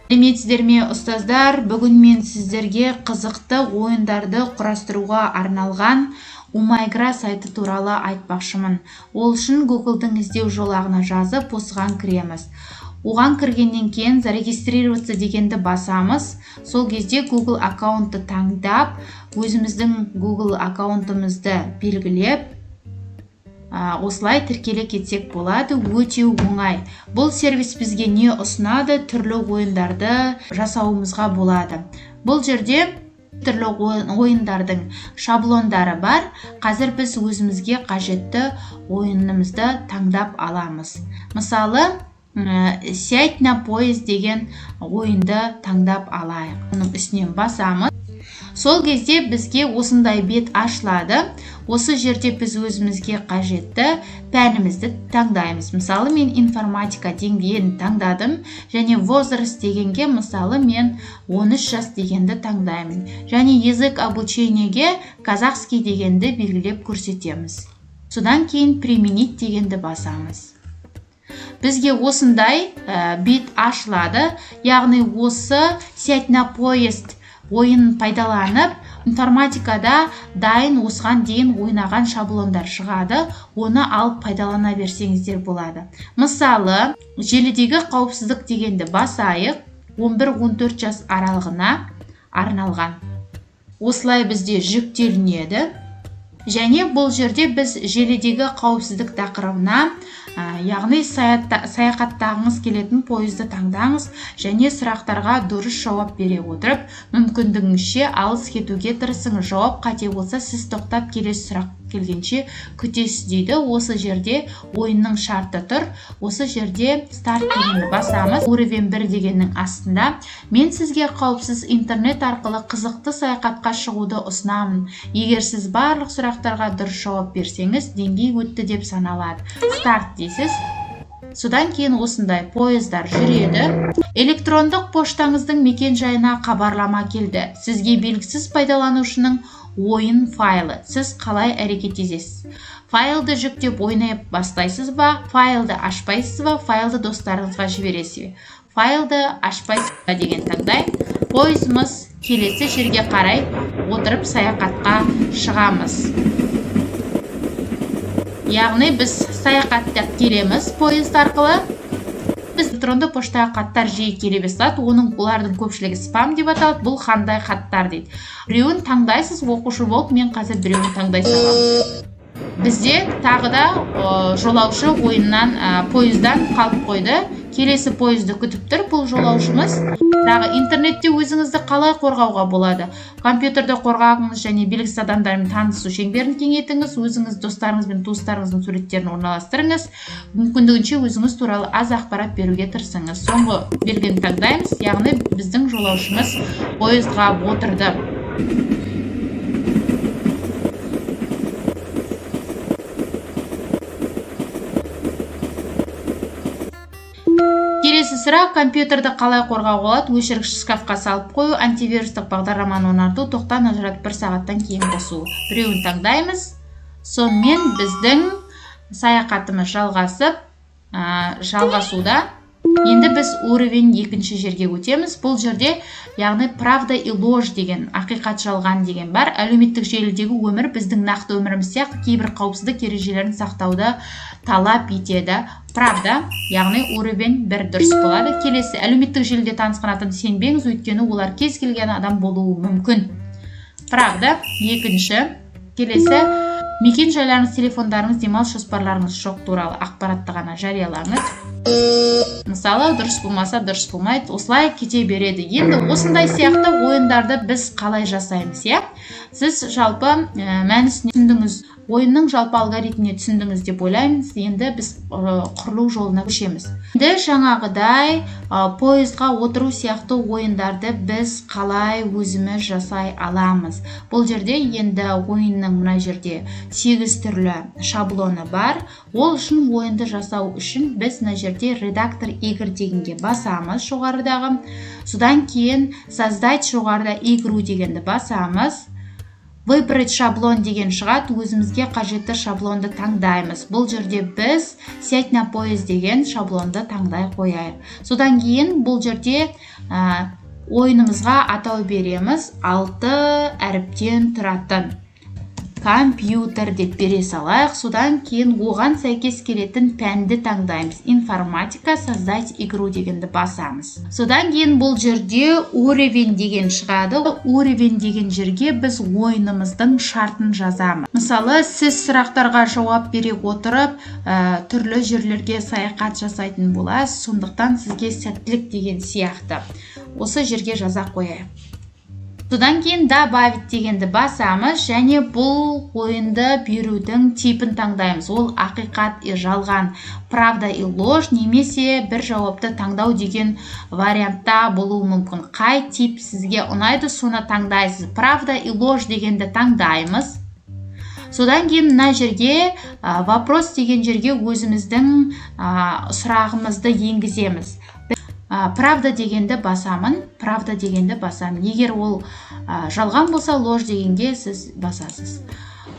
Сәлеметсіздер ме ұстаздар, бүгін мен сіздерге қызықты ойындарды құрастыруға арналған Умайгра сайты туралы айтпақшымын. Ол үшін Google-дың іздеу жолағына жазып, осыған кіреміз. Оған кіргеннен кейін зарегистрироваться дегенді басамыз. Сол кезде Google аккаунтты таңдап, өзіміздің Google аккаунтымызды белгілеп, осылай тіркеле кетсек болады. Өте оңай. Бұл сервис бізге не ұсынады? Түрлі ойындарды жасауымызға болады. Бұл жерде түрлі ойындардың шаблондары бар. Қазір біз өзімізге қажетті ойынымызды таңдап аламыз. Мысалы, «Сядь на поезд» деген ойынды таңдап алайық. Оның үстінен басамыз. Сол кезде бізге осындай бет ашылады. Осы жерде біз өзімізге қажетті пәнімізді таңдаймыз. Мысалы, мен информатика деңгейін таңдадым, және возраст дегенге, мысалы, мен 13 жас дегенді таңдаймын. Және язык обучениеге казахский дегенді белгілеп көрсетеміз. Содан кейін применить дегенді басамыз. Бізге осындай бет ашылады. Яғни осы «Сядь на поезд» ойын пайдаланып, информатикада дайын осыған дейін ойнаған шаблондар шығады. Оны алып пайдалана берсеңіздер болады. Мысалы, желідегі қауіпсіздік дегенді басайық. 11-14 жас аралығына арналған. Осылай бізде жүктелінеді. Және бұл жерде біз желідегі қауіпсіздік тақырыбына, яғни саяхаттағыңыз келетін пойызды таңдаңыз және сұрақтарға дұрыс жауап бере отырып, мүмкіндігіңізше алыс кетуге тырысыңыз. Жауап қате болса, сіз тоқтап келесі сұрақ келгенше күтесіз дейді. Осы жерде ойынның шарты тұр. Осы жерде старт дегенді басамыз. Уровень 1 дегеннің астында мен сізге қауіпсіз интернет арқылы қызықты саяхатқа шығуды ұсынамын. Егер сіз барлық сұрақтарға дұрыс жауап берсеңіз, деңгей өтті деп саналады. Старт дейсіз. Содан кейін осындай поездар жүреді. Электрондық поштаңыздың мекен жайына хабарлама келді. Сізге белгісіз пайдаланушының ойын файлы. Сіз қалай әрекет етесіз? Файлды жүктеп ойнай бастайсыз ба? Файлды ашпайсыз ба? Файлды достарыңызға жібересіз бе? Файлды ашпайсыз ба деген таңдай. Пойызымыз келесі жерге қарай отырып саяхатқа шығамыз. Яғни біз саяхаттап келеміз поезд арқылы. Біз электронды поштаға хаттар жиі келе бастады. Олардың көпшілігі спам деп аталады. Бұл қандай хаттар дейді. Біреуін таңдайсыз, оқушы болып, мен қазір біреуін таңдай саламын. Бізде тағы да жолаушы ойыннан, поездан қалып қойды. Келесі поезды күтіп тұр. Бұл жолаушымыз. Тағы интернетте өзіңізді қалай қорғауға болады? Компьютерді қорғағыңыз және белгісіз адамдармен танысу шеңберін кеңейтіңіз. Өзіңіз достарыңыз бен туыстарыңыздың суреттерін орналастырыңыз. Мүмкіндігінше өзіңіз туралы аз ақпарат беруге тырысыңыз. Соңғы белгіні таңдаймыз. Яғни біздің жолаушымыз поездға отырды. Келесі сұрақ, компьютерді қалай қорғауға болады? Өшіргіш шкафқа салып қою, антивирустық бағдарламаны орнату, тоқтан ажыратып 1 сағаттан кейін қосу. Біреуін таңдаймыз. Сонымен біздің саяхатымыз жалғасуда. Енді біз уровень 2-ші жерге өтеміз. Бұл жерде, яғни правда и ложь деген, ақиқат жалған деген бар. Әлеуметтік желідегі өмір біздің нақты өміріміз сияқты кейбір қауіпсіздік ережелерін сақтауды талап етеді. Правда, яғни уровень 1 дұрыс болады. Келесі, әлеуметтік желіде танысқан адам сенбеңіз, өйткені олар кез келген адам болуы мүмкін. Правда, 2-ші. Келесі, мекен жайларыңыз, телефондарыңыз, демалыс жоспарларыңыз жоқ туралы ақпаратты ғана жариялаңыз. Мысалы, дұрыс болмаса, дұрыс болмайды. Осылай кете береді. Енді осындай сияқты ойындарды біз қалай жасаймыз, иә? Сіз жалпы мәнісіне түсіндіңіз. Ойынның жалпы алгоритміне түсіндіңіз деп ойлаймыз. Енді біз құрылу жолына көшеміз. Енді жаңағыдай поездға отыру сияқты ойындарды біз қалай өзіміз жасай аламыз. Бұл жерде енді ойынның мына жерде 8 түрлі шаблоны бар. Ол үшін ойынды жасау үшін біз мына жерде редактор игр дегенге басамыз жоғарыдағы. Содан кейін создать жоғарыда игру дегенді басамыз. Выбрать шаблон деген шығады, өзімізге қажетті шаблонды таңдаймыз. Бұл жерде біз сядь на поезд деген шаблонды таңдай қояйық. Содан кейін бұл жерде ойынымызға атау береміз. 6 әріптен тұратын компьютер деп бере салайық. Содан кейін оған сәйкес келетін пәнді таңдаймыз. Информатика, создать игру дегенді басамыз. Содан кейін бұл жерде уровень деген шығады. Уровень деген жерге біз ойынымыздың шартын жазамыз. Мысалы, сіз сұрақтарға жауап бере отырып, түрлі жерлерге саяхат жасайтын боласыз. Сондықтан сізге сәттілік деген сияқты. Осы жерге жаза қояйық. Содан кейін добавить дегенді басамыз, және бұл ойынды берудің типін таңдаймыз. Ол ақиқат и жалған, правда и ложь, немесе бір жауапты таңдау деген вариантта болуы мүмкін. Қай тип сізге ұнайды, соны таңдайсыз. Правда и ложь дегенді таңдаймыз. Содан кейін мына жерге вопрос деген жерге өзіміздің сұрағымызды енгіземіз. Правда дегенді басамын, Егер ол жалған болса, ложь дегенге сіз басасыз.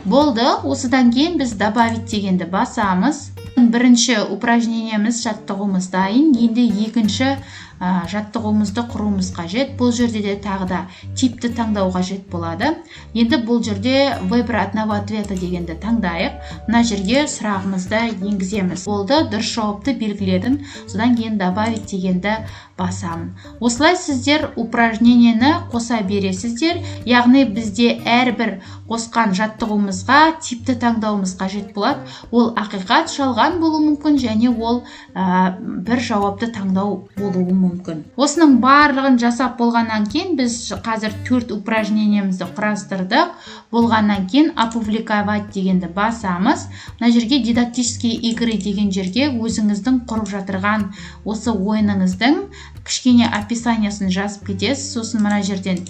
Болды, осыдан кейін біз добавить дегенді басамыз. Бірінші упражнениеміз, жаттығуымыз дайын. Енді екінші жаттығуымызды құруымыз қажет. Бұл жерде де тағы да типті таңдау қажет болады. Енді бұл жерде выбрать одного ответа дегенді таңдайық. Мына жерге сұрағымызды енгіземіз. Болды, дұрыс жауапты белгіледім. Содан кейін добавить дегенді басамын. Осылай сіздер упражнениені қоса бересіздер. Яғни бізде әрбір қосқан жаттығуымызға типті таңдауымыз қажет болады. Ол ақиқат, жалған болуы мүмкін, және ол бір жауапты таңдау болуы мүмкін. Осының барлығын жасап болғаннан кейін біз қазір 4 упражнениемізді құрастырдық. Болғаннан кейін опубликовать дегенді басамыз. Мына жерге дидактические игры деген жерге өзіңіздің құрып жатырған осы ойыныңыздың кішкене описаниясын жазып кетесіз. Сосын мына жерден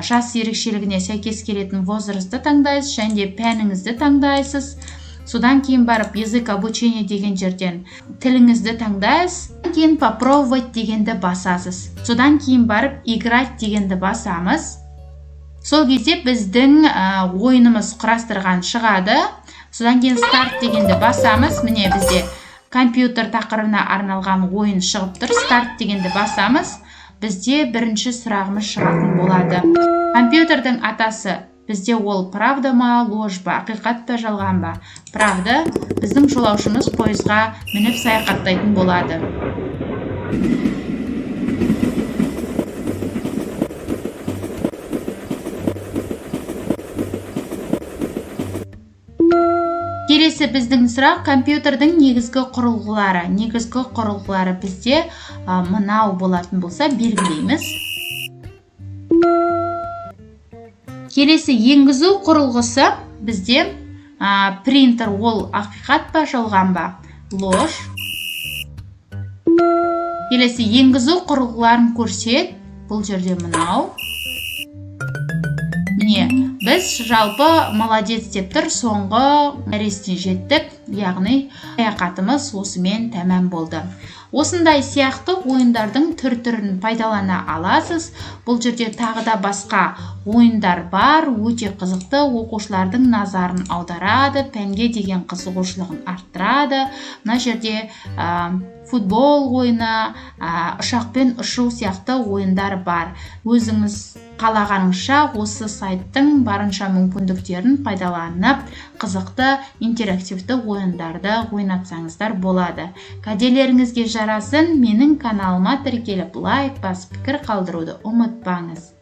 жас ерекшелігіне сәйкес келетін возрастты таңдайсыз, және пәніңізді таңдайсыз. Содан кейін барып язык обучения деген жерден тіліңізді таңдайсыз. Кейін попробовать дегенді басасыз. Содан кейін барып играть дегенді басамыз. Сол кезде біздің ойынымыз құрастырған шығады. Содан кейін старт дегенді басамыз. Міне бізде компьютер тақырыбына арналған ойын шығып тұр. Старт дегенді басамыз. Бізде бірінші сұрағымыз шығатын болады. Компьютердің атасы бізде ол правда ма, ложь ба, ақиқат па, жалған ба? Правда. Біздің жолаушымыз пойызға мініп саяхаттайтын болады. Келесі біздің сұрақ компьютердің негізгі құрылғылары. Негізгі құрылғылары бізде мынау болатын болса белгілейміз. Келесі енгізу құрылғысы бізде принтер, ол ақиқат па, жалған ба? Ложь. Келесі енгізу құрылғыларын көрсет. Бұл жерде мынау. Міне, біз жалпы молодец деп тұр, соңғы мәресіне жеттік, яғни саяхатымыз осымен тәмам болды. Осындай сияқты ойындардың түр-түрін пайдалана аласыз. Бұл жерде тағы да басқа ойындар бар, өте қызықты, оқушылардың назарын аударады, пәнге деген қызығушылығын арттырады. Мына жерде футбол ойыны, ұшақпен ұшу сияқты ойындар бар. Өзіңіз қалағаныңша осы сайттың барынша мүмкіндіктерін пайдаланып, қызықты интерактивті ойындарды ойнатсаңыздар болады. Кәделеріңізге жарасын, менің каналыма тіркеліп лайк басып пікір қалдыруды ұмытпаңыз.